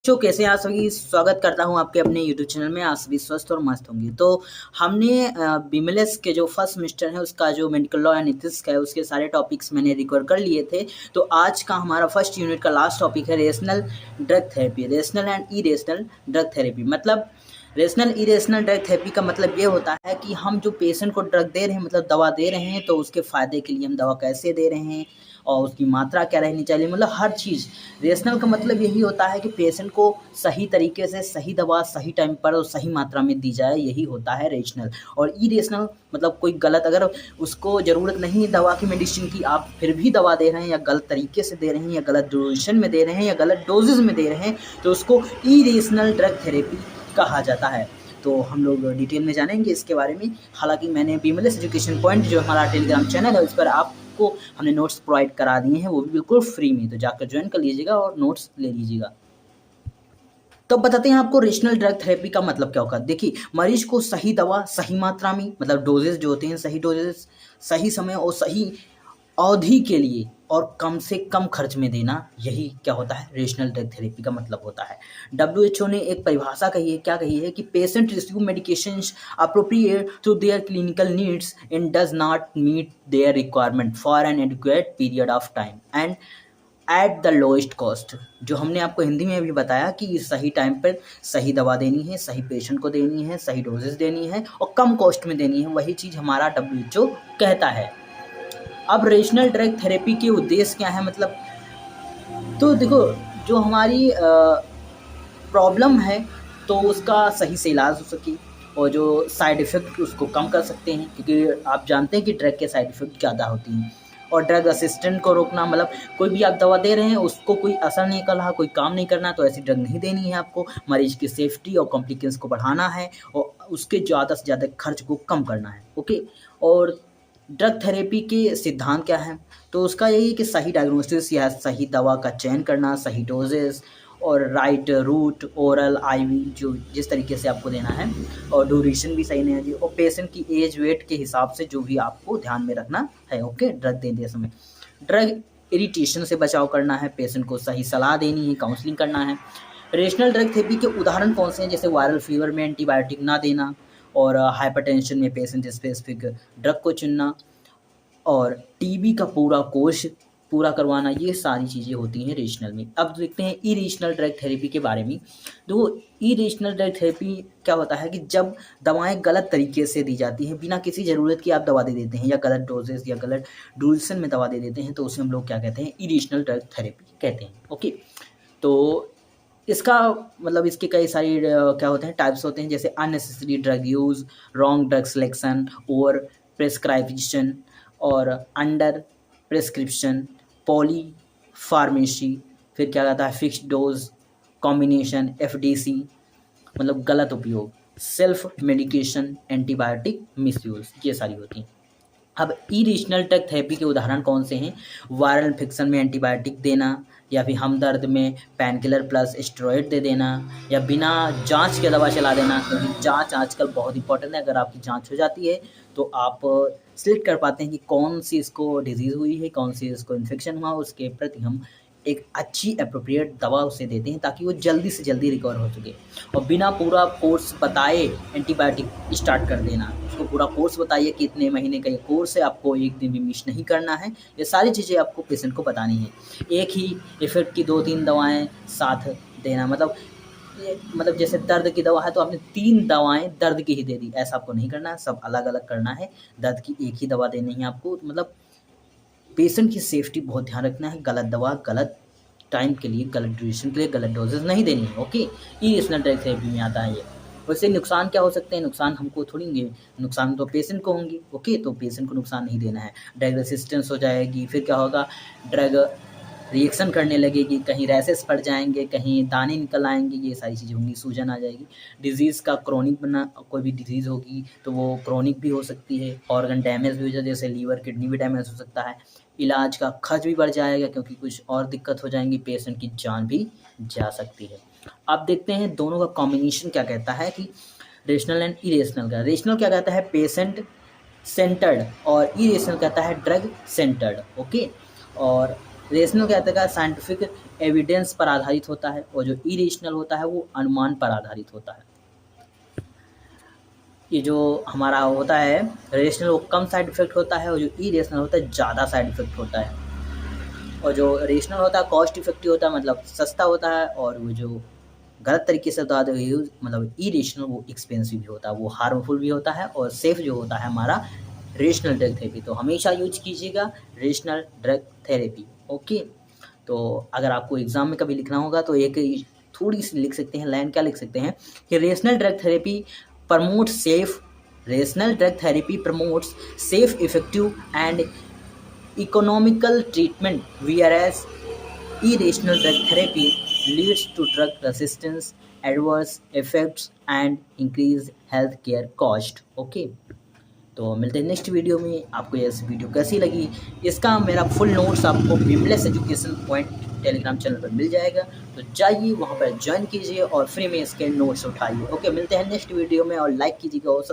कैसे हैं आप सभी। स्वागत करता हूं आपके अपने यूट्यूब चैनल में। आप सभी स्वस्थ और मस्त होंगे। तो हमने बीएमएलएस के जो फर्स्ट सेमेस्टर है उसका जो मेडिकल लॉ एंड एथिक्स का है उसके सारे टॉपिक्स मैंने रिकवर कर लिए थे। तो आज का हमारा फर्स्ट यूनिट का लास्ट टॉपिक है rational drug therapy. Rational and irrational drug therapy मतलब रेशनल इरेशनल ड्रग थेरेपी का मतलब ये होता है कि हम जो पेशेंट को ड्रग दे रहे हैं मतलब दवा दे रहे हैं तो उसके फ़ायदे के लिए हम दवा कैसे दे रहे हैं और उसकी मात्रा क्या रहनी चाहिए, मतलब हर चीज़। रेशनल का मतलब यही होता है कि पेशेंट को सही तरीके से सही दवा सही टाइम पर और सही मात्रा में दी जाए, यही होता है रेशनल। और इरेशनल मतलब कोई गलत, अगर उसको ज़रूरत नहीं है दवा की, मेडिसिन की, आप फिर भी दवा दे रहे हैं या गलत तरीके से दे रहे हैं या गलत ड्यूरेशन में दे रहे हैं या गलत डोजेज़ में दे रहे हैं तो उसको इरेशनल ड्रग थेरेपी कहा जाता है। तो हम लोग डिटेल में जानेंगे इसके बारे में। हालांकि मैंने बीएमएलएस एजुकेशन पॉइंट जो हमारा टेलीग्राम चैनल है उस पर आपको हमने नोट्स प्रोवाइड करा दिए हैं, वो भी बिल्कुल फ्री में, तो जाकर ज्वाइन कर लीजिएगा और नोट्स ले लीजिएगा। तो बताते हैं आपको रेशनल ड्रग थेरेपी का मतलब क्या होगा। देखिए, मरीज को सही दवा सही मात्रा में, मतलब डोजेज जो होते हैं सही डोजेज सही समय और सही अवधि के लिए और कम से कम खर्च में देना, यही क्या होता है रेशनल ड्रग थेरेपी का मतलब होता है। डब्ल्यूएचओ ने एक परिभाषा कही है, क्या कही है कि patient receive medications appropriate to their clinical needs and does not meet their requirement for an adequate period of time and at the lowest cost. जो हमने आपको हिंदी में भी बताया कि सही टाइम पर सही दवा देनी है, सही पेशेंट को देनी है, सही डोजेस देनी है और कम कॉस्ट में देनी है, वही चीज़ हमारा डब्ल्यूएचओ कहता है। अब रेशनल ड्रग थेरेपी के उद्देश्य क्या है, मतलब तो देखो, जो हमारी प्रॉब्लम है तो उसका सही से इलाज हो सके और जो साइड इफ़ेक्ट उसको कम कर सकते हैं, क्योंकि आप जानते हैं कि ड्रग के साइड इफ़ेक्ट ज़्यादा होती हैं। और ड्रग असिस्टेंट को रोकना, मतलब कोई भी आप दवा दे रहे हैं उसको कोई असर नहीं कर रहा, कोई काम नहीं करना, तो ऐसी ड्रग नहीं देनी है आपको। मरीज की सेफ्टी और कॉम्प्लिकेंस को बढ़ाना है और उसके ज़्यादा से ज़्यादा खर्च को कम करना है। ओके। और ड्रग थेरेपी के सिद्धांत क्या हैं, तो उसका यही है कि सही डायग्नोसिस या सही दवा का चयन करना, सही डोजेस और राइट रूट, ओरल, आईवी, जो जिस तरीके से आपको देना है, और ड्यूरेशन भी सही नहीं है जी, और पेशेंट की एज वेट के हिसाब से जो भी आपको ध्यान में रखना है। ओके। ड्रग देते समय ड्रग इरिटेशन से बचाव करना है, पेशेंट को सही सलाह देनी है, काउंसलिंग करना है। रेशनल ड्रग थेरेपी के उदाहरण कौन से हैं, जैसे वायरल फीवर में एंटीबायोटिक ना देना और हाइपरटेंशन में पेशेंट स्पेसिफिक ड्रग को चुनना और टीबी का पूरा कोर्स पूरा करवाना, ये सारी चीज़ें होती हैं रेशनल में। अब देखते हैं इरेशनल ड्रग थेरेपी के बारे में। तो इरेशनल ड्रग थेरेपी क्या होता है कि जब दवाएं गलत तरीके से दी जाती हैं, बिना किसी ज़रूरत की आप दवा दे देते हैं या गलत डोजेस या गलत ड्यूरेशन में दवा दे देते हैं, तो उसे हम लोग क्या कहते हैं, इरेशनल ड्रग थेरेपी कहते हैं। ओके। तो इसका मतलब इसके कई सारे क्या होते हैं, टाइप्स होते हैं, जैसे unnecessary drug use, wrong drug selection, over prescription और अंडर प्रेस्क्रिप्शन, पॉली फार्मेसी, फिर क्या कहता है फिक्स्ड डोज, कॉम्बिनेशन, एफडीसी मतलब गलत उपयोग, सेल्फ मेडिकेशन, एंटीबायोटिक मिसयूज़, ये सारी होती हैं। अब इरेशनल ड्रग थेरेपी के उदाहरण कौन से हैं, वायरल इन्फेक्शन में एंटीबायोटिक देना, या फिर हमदर्द में पेनकिलर प्लस स्टेरॉइड दे देना, या बिना जांच के दवा चला देना, क्योंकि जांच आजकल बहुत इंपॉर्टेंट है। अगर आपकी जांच हो जाती है तो आप सिलेक्ट कर पाते हैं कि कौन सी इसको डिजीज़ हुई है, कौन सी इसको इन्फेक्शन हुआ, उसके प्रति हम एक अच्छी एप्रोप्रिएट दवा उसे देते हैं ताकि वो जल्दी से जल्दी रिकवर हो सके। और बिना पूरा कोर्स बताए एंटीबायोटिक स्टार्ट कर देना, उसको पूरा कोर्स बताइए कि इतने महीने का ये कोर्स है, आपको एक दिन भी मिस नहीं करना है, ये सारी चीज़ें आपको पेशेंट को बतानी है। एक ही इफ़ेक्ट की 2-3 दवाएं साथ देना, मतलब जैसे दर्द की दवा है तो आपने 3 दवाएं दर्द की ही दे दी, ऐसा आपको नहीं करना है, सब अलग अलग करना है। दर्द की एक ही दवा देनी है आपको, मतलब पेशेंट की सेफ्टी बहुत ध्यान रखना है, गलत दवा गलत टाइम के लिए, गलत ड्यूरेशन के लिए गलत डोजेस नहीं देनी है। ओके। इरेशनल ड्रग थेरेपी में आता है ये। वैसे नुकसान क्या हो सकते हैं, नुकसान हमको थोड़ी होंगे, नुकसान तो पेशेंट को होंगे। ओके। तो पेशेंट को नुकसान नहीं देना है। ड्रग रेसिस्टेंस हो जाएगी, फिर क्या होगा, ड्रग रिएक्शन करने लगेगी, कहीं रैशेस पड़ जाएंगे, कहीं दाने निकल आएंगे, ये सारी चीज़ें होंगी, सूजन आ जाएगी। डिजीज़ का क्रॉनिक बना, कोई भी डिजीज़ होगी तो वो क्रॉनिक भी हो सकती है, ऑर्गन डैमेज भी हो जाए, जैसे लीवर किडनी भी डैमेज हो सकता है। इलाज का खर्च भी बढ़ जाएगा क्योंकि कुछ और दिक्कत हो जाएंगी, पेशेंट की जान भी जा सकती है। अब देखते हैं दोनों का कॉम्बिनेशन क्या कहता है कि रेशनल एंड इरेशनल का। रेशनल क्या कहता है, पेशेंट सेंटर्ड, और इरेशनल कहता है ड्रग सेंटर्ड। ओके। और रेशनल क्या होता है, साइंटिफिक एविडेंस पर आधारित होता है, और जो इरेशनल होता है वो अनुमान पर आधारित होता है। ये जो हमारा होता है रेशनल वो कम साइड इफेक्ट होता है, और जो इरेशनल होता है ज़्यादा साइड इफेक्ट होता है। और जो रेशनल होता है कॉस्ट इफेक्टिव होता है, मतलब सस्ता होता है, और वो जो गलत तरीके से बता दो यूज मतलब इरेशनल वो एक्सपेंसिव भी होता है, वो हार्मफुल भी होता है, और सेफ जो होता है हमारा रेशनल ड्रग थेरेपी। तो हमेशा यूज कीजिएगा रेशनल ड्रग थेरेपी। ओके, तो अगर आपको एग्जाम में कभी लिखना होगा तो एक थोड़ी सी लिख सकते हैं लाइन, क्या लिख सकते हैं कि rational drug therapy promotes safe rational drug therapy promotes safe effective and economical treatment, whereas irrational drug therapy leads to drug resistance, adverse effects and increased healthcare cost. Okay, तो मिलते हैं नेक्स्ट वीडियो में। आपको ये video कैसी लगी, इसका मेरा फुल नोट्स आपको beamless education point Telegram channel पर मिल जाएगा, तो जाइए वहाँ पर ज्वाइन कीजिए और फ्री में इसके नोट्स उठाइए। ओके, मिलते हैं नेक्स्ट वीडियो में, और लाइक कीजिएगा और